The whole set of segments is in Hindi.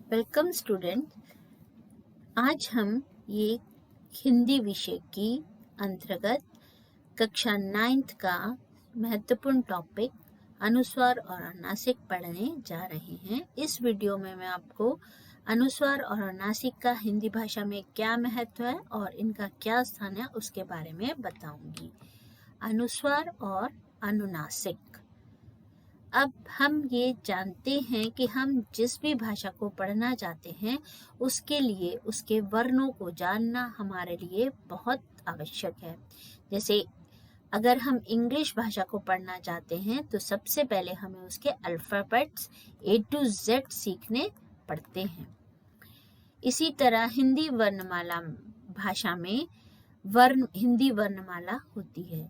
Welcome student. आज हम ये हिंदी विषय की अंतर्गत कक्षा 9th का महत्वपूर्ण टॉपिक अनुस्वार और अनुनासिक पढ़ने जा रहे हैं। इस वीडियो में मैं आपको अनुस्वार और अनुनासिक का हिंदी भाषा में क्या महत्व है और इनका क्या स्थान है उसके बारे में बताऊंगी। अनुस्वार और अनुनासिक। अब हम ये जानते हैं कि हम जिस भी भाषा को पढ़ना चाहते हैं उसके लिए उसके वर्णों को जानना हमारे लिए बहुत आवश्यक है। जैसे अगर हम इंग्लिश भाषा को पढ़ना चाहते हैं तो सबसे पहले हमें उसके अल्फ़ाबेट्स A to Z सीखने पड़ते हैं। इसी तरह हिंदी वर्णमाला भाषा में हिंदी वर्णमाला होती है।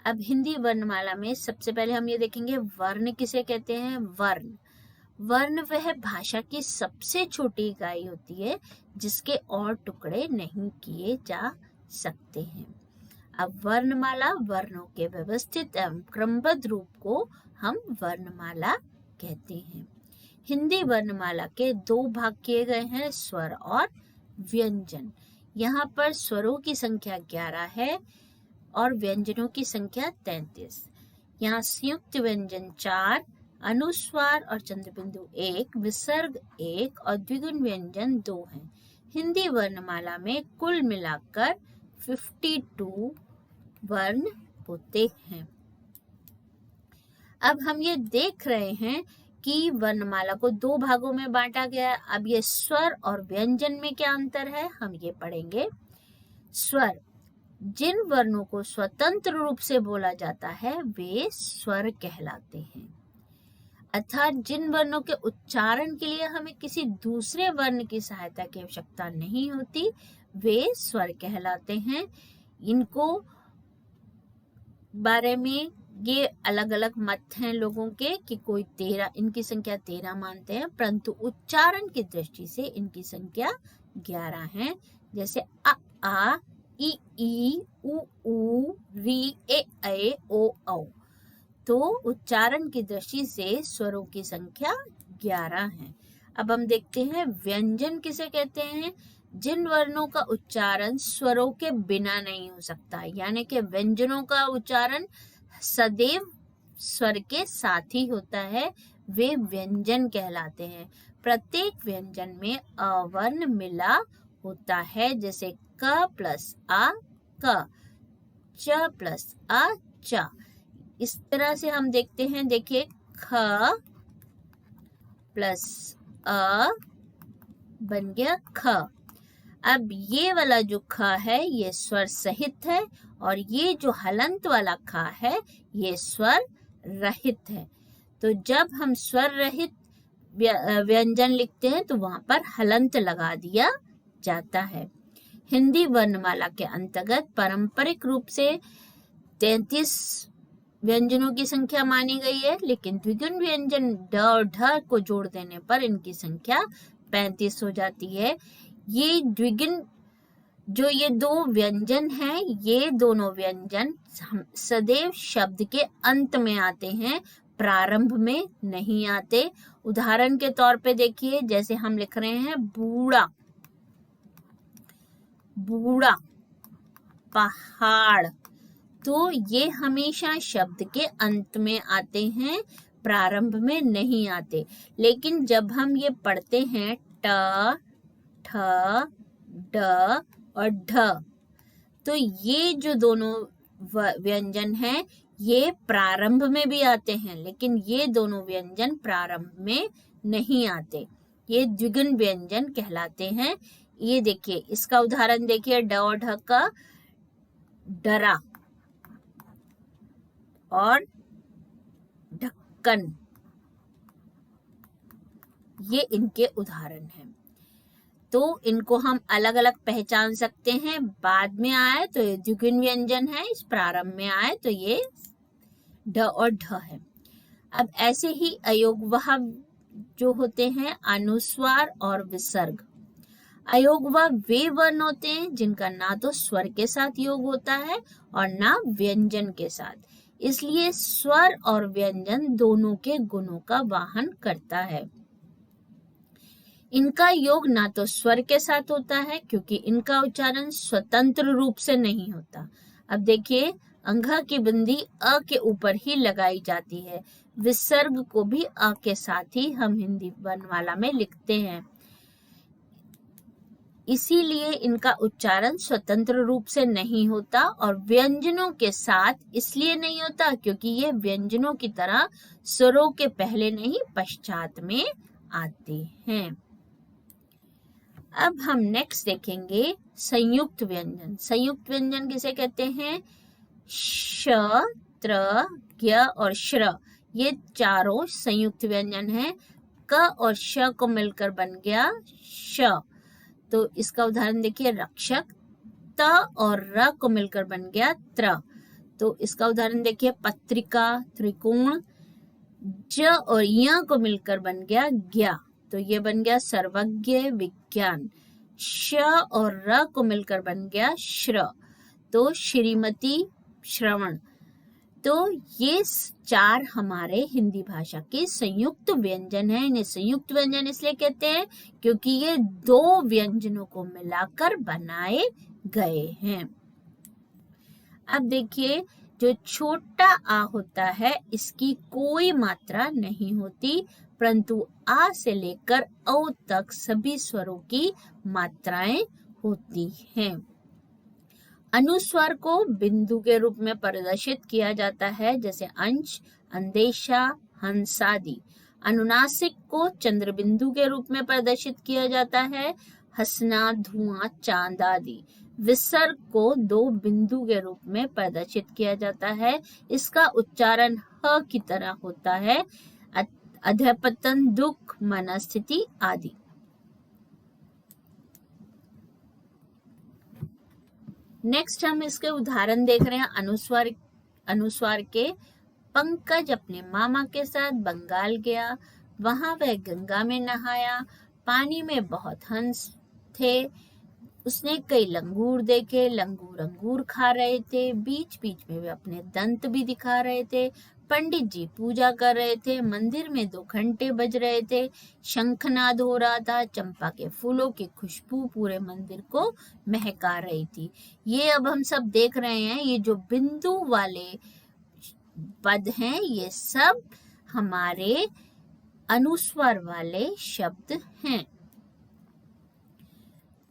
अब हिंदी वर्णमाला में सबसे पहले हम ये देखेंगे वर्ण किसे कहते हैं। वर्ण वह भाषा की सबसे छोटी इकाई होती है जिसके और टुकड़े नहीं किए जा सकते हैं। अब वर्णमाला वर्णों के व्यवस्थित एवं क्रमबद्ध रूप को हम वर्णमाला कहते हैं। हिंदी वर्णमाला के 2 भाग किए गए हैं, स्वर और व्यंजन। यहाँ पर स्वरों की संख्या 11 है और व्यंजनों की संख्या 33। यहाँ संयुक्त व्यंजन 4, अनुस्वार और चंद्रबिंदु 1, विसर्ग 1 और द्विगुण व्यंजन 2 हैं। हिंदी वर्णमाला में कुल मिलाकर 52 वर्ण होते हैं। अब हम ये देख रहे हैं कि वर्णमाला को 2 भागों में बांटा गया है। अब ये स्वर और व्यंजन में क्या अंतर है हम ये पढ़ेंगे। स्वर, जिन वर्णों को स्वतंत्र रूप से बोला जाता है वे स्वर कहलाते हैं। अर्थात जिन वर्णों के उच्चारण के लिए हमें किसी दूसरे वर्ण की सहायता की आवश्यकता नहीं होती वे स्वर कहलाते हैं। इनको बारे में ये अलग अलग मत हैं लोगों के कि कोई 13, इनकी संख्या 13 मानते हैं, परंतु उच्चारण की दृष्टि से इनकी संख्या 11 है। जैसे आ, ई, उ, री, ए, ओ, औ। तो उच्चारण की दृष्टि से स्वरों की संख्या 11 है। अब हम देखते हैं व्यंजन किसे कहते हैं। जिन वर्णों का उच्चारण स्वरों के बिना नहीं हो सकता, यानी कि व्यंजनों का उच्चारण सदैव स्वर के साथ ही होता है, वे व्यंजन कहलाते हैं। प्रत्येक व्यंजन में अवर्ण मिला होता है, जैसे क प्लस आ क, च प्लस आ च। इस तरह से हम देखते हैं, देखिए ख प्लस अ बन गया ख। अब ये वाला जो ख है ये स्वर सहित है और ये जो हलंत वाला ख है ये स्वर रहित है। तो जब हम स्वर रहित व्यंजन लिखते हैं तो वहां पर हलंत लगा दिया जाता है। हिंदी वर्णमाला के अंतर्गत पारंपरिक रूप से 33 व्यंजनों की संख्या मानी गई है, लेकिन द्विगुण व्यंजन ड और ढ को जोड़ देने पर इनकी संख्या 35 हो जाती है। ये द्विगुण जो ये 2 व्यंजन हैं, ये दोनों व्यंजन सदैव शब्द के अंत में आते हैं, प्रारंभ में नहीं आते। उदाहरण के तौर पे देखिए, जैसे हम लिख रहे हैं बूढ़ा, बूढ़ा, पहाड़, तो ये हमेशा शब्द के अंत में आते हैं, प्रारंभ में नहीं आते। लेकिन जब हम ये पढ़ते हैं ट, ठ, ड और ढ, तो ये जो दोनों व्यंजन हैं ये प्रारंभ में भी आते हैं, लेकिन ये दोनों व्यंजन प्रारंभ में नहीं आते, ये द्विगुण व्यंजन कहलाते हैं। ये देखिए, इसका उदाहरण देखिए, ड और ढ का डरा और ढक्कन, ये इनके उदाहरण हैं। तो इनको हम अलग अलग पहचान सकते हैं। बाद में आए तो ये द्विगुण व्यंजन है, इस प्रारंभ में आए तो ये ढ और ढ है। अब ऐसे ही अयोगवाह जो होते हैं अनुस्वार और विसर्ग। अयोगवाह वे वर्ण होते हैं जिनका ना तो स्वर के साथ योग होता है और ना व्यंजन के साथ, इसलिए स्वर और व्यंजन दोनों के गुणों का वाहन करता है। इनका योग ना तो स्वर के साथ होता है क्योंकि इनका उच्चारण स्वतंत्र रूप से नहीं होता। अब देखिए, अंघा की बिंदी अ के ऊपर ही लगाई जाती है। विसर्ग को भी अ के साथ ही हम हिंदी वर्णमाला में लिखते हैं, इसीलिए इनका उच्चारण स्वतंत्र रूप से नहीं होता। और व्यंजनों के साथ इसलिए नहीं होता क्योंकि ये व्यंजनों की तरह स्वरों के पहले नहीं पश्चात में आते हैं। अब हम नेक्स्ट देखेंगे संयुक्त व्यंजन। संयुक्त व्यंजन किसे कहते हैं? श, त्र, ज्ञ और श्र, ये चारों संयुक्त व्यंजन हैं। क और श को मिलकर बन गया श। तो इसका उदाहरण देखिए, रक्षक। त और र को मिलकर बन गया त्र। तो इसका उदाहरण देखिए, पत्रिका, त्रिकोण। ज और य को मिलकर बन गया ज्ञा, तो ये बन गया सर्वज्ञ, विज्ञान। श और र को मिलकर बन गया श्र, तो श्रीमती, श्रवण। तो ये चार हमारे हिंदी भाषा के संयुक्त व्यंजन हैं। इन्हें संयुक्त व्यंजन इसलिए कहते हैं क्योंकि ये दो व्यंजनों को मिलाकर बनाए गए हैं। अब देखिए, जो छोटा आ होता है इसकी कोई मात्रा नहीं होती, परंतु आ से लेकर औ तक सभी स्वरों की मात्राएं होती हैं। अनुस्वार को बिंदु के रूप में प्रदर्शित किया जाता है, जैसे अंश, अंदेशा, हंसादि। अनुनासिक को चंद्र बिंदु के रूप में प्रदर्शित किया जाता है, हंसना, धुआं, चांद आदि। विसर्ग को दो बिंदु के रूप में प्रदर्शित किया जाता है, इसका उच्चारण ह की तरह होता है, अधःपतन, दुख, मनस्थिति आदि। नेक्स्ट हम इसके उदाहरण देख रहे हैं अनुस्वार के। पंकज अपने मामा के साथ बंगाल गया, वहां वह गंगा में नहाया, पानी में बहुत हंस थे, उसने कई लंगूर देखे, लंगूर अंगूर खा रहे थे, बीच बीच में वे अपने दंत भी दिखा रहे थे, पंडित जी पूजा कर रहे थे, मंदिर में 2 घंटे बज रहे थे, शंखनाद हो रहा था, चंपा के फूलों की खुशबू पूरे मंदिर को महका रही थी। ये अब हम सब देख रहे हैं, ये जो बिंदु वाले पद हैं ये सब हमारे अनुस्वार वाले शब्द हैं।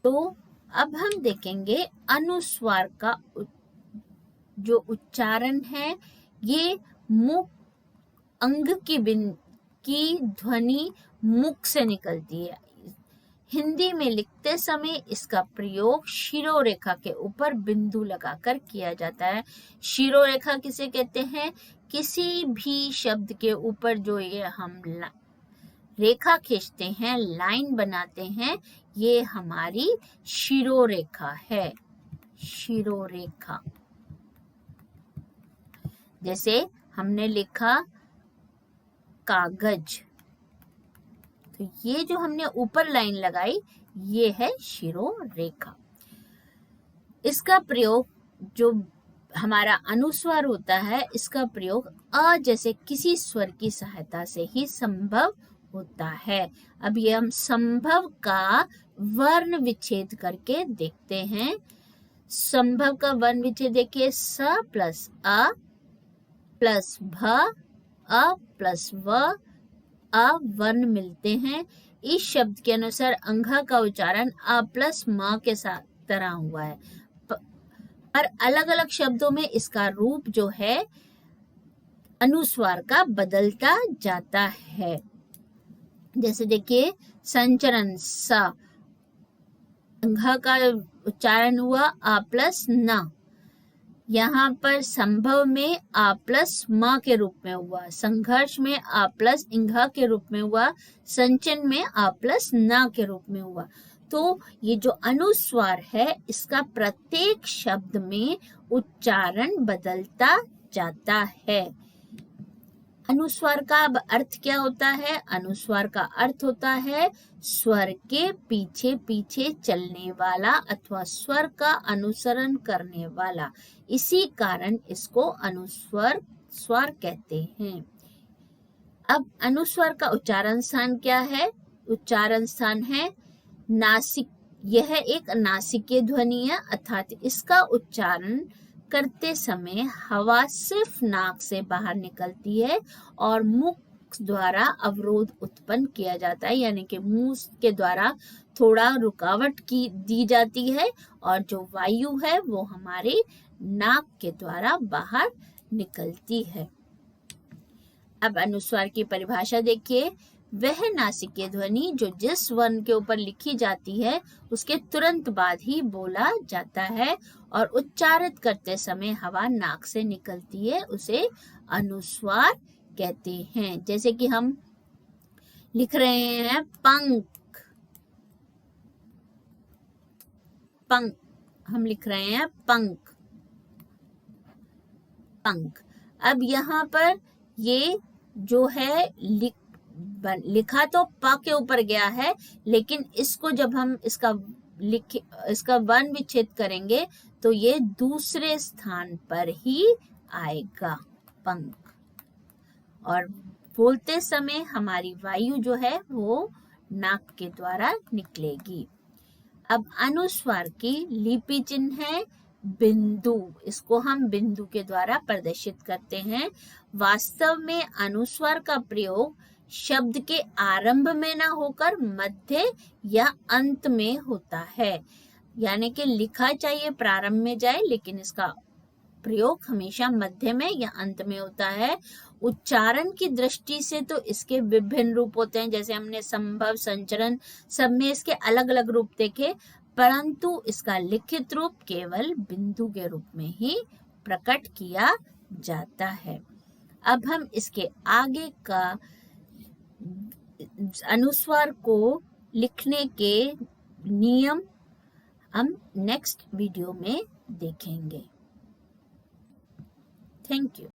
तो अब हम देखेंगे अनुस्वार का जो उच्चारण है, ये मुख अंग की ध्वनि मुख से निकलती है। हिंदी में लिखते समय इसका प्रयोग शिरोरेखा के ऊपर बिंदु लगाकर किया जाता है। शिरोरेखा किसे कहते हैं? किसी भी शब्द के ऊपर जो ये हम रेखा खींचते हैं, लाइन बनाते हैं, ये हमारी शिरोरेखा है। शिरोरेखा, जैसे हमने लिखा कागज, तो ये जो हमने ऊपर लाइन लगाई ये है शिरोरेखा। इसका प्रयोग जो हमारा अनुस्वार होता है, इसका प्रयोग अ जैसे किसी स्वर की सहायता से ही संभव होता है। अब ये हम संभव का वर्ण विच्छेद करके देखते हैं। संभव का वर्ण विच्छेद देखिए, स प्लस अ प्लस भ, अ प्लस व, अ वर्ण मिलते हैं। इस शब्द के अनुसार अंघा का उच्चारण अ प्लस म के साथ तरह हुआ है, पर अलग अलग शब्दों में इसका रूप जो है अनुस्वार का बदलता जाता है। जैसे देखिए, संचरण स, अंघा का उच्चारण हुआ आ प्लस न, यहाँ पर संभव में आ प्लस म के रूप में हुआ, संघर्ष में आ प्लस इंघा के रूप में हुआ, संचन में आ प्लस न के रूप में हुआ। तो ये जो अनुस्वार है इसका प्रत्येक शब्द में उच्चारण बदलता जाता है। अनुस्वार का अब अर्थ क्या होता है? अनुस्वार का अर्थ होता है स्वर के पीछे पीछे चलने वाला अथवा स्वर का अनुसरण करने वाला, इसी कारण इसको अनुस्वार कहते हैं। अब अनुस्वार का उच्चारण स्थान क्या है? उच्चारण स्थान है नासिक। यह एक नासिकीय ध्वनि है, अर्थात इसका उच्चारण करते समय हवा सिर्फ नाक से बाहर निकलती है और मुख द्वारा अवरोध उत्पन्न किया जाता है, यानी कि मुंह के द्वारा थोड़ा रुकावट की दी जाती है और जो वायु है वो हमारे नाक के द्वारा बाहर निकलती है। अब अनुस्वार की परिभाषा देखिए। वह नासिकीय ध्वनि जो जिस वर्ण के ऊपर लिखी जाती है उसके तुरंत बाद ही बोला जाता है और उच्चारित करते समय हवा नाक से निकलती है, उसे अनुस्वार कहते हैं। जैसे कि हम लिख रहे हैं पंख, पंख, हम लिख रहे हैं पंख, पंख। अब यहाँ पर ये जो है लिखा तो प के ऊपर गया है, लेकिन इसको जब हम इसका वर्ण विच्छेद करेंगे तो ये दूसरे स्थान पर ही आएगा, पंख। और बोलते समय हमारी वायु जो है वो नाक के द्वारा निकलेगी। अब अनुस्वार की लिपि चिन्ह है बिंदु, इसको हम बिंदु के द्वारा प्रदर्शित करते हैं। वास्तव में अनुस्वार का प्रयोग शब्द के आरंभ में ना होकर मध्य या अंत में होता है, यानी कि लिखा चाहिए प्रारंभ में जाए, लेकिन इसका प्रयोग हमेशा मध्य में या अंत में होता है। उच्चारण की दृष्टि से तो इसके विभिन्न रूप होते हैं, जैसे हमने संभव, संचरण, सब में इसके अलग अलग रूप देखे, परंतु इसका लिखित रूप केवल बिंदु के रूप में ही प्रकट किया जाता है। अब हम इसके आगे का अनुस्वार को लिखने के नियम हम नेक्स्ट वीडियो में देखेंगे। Thank you.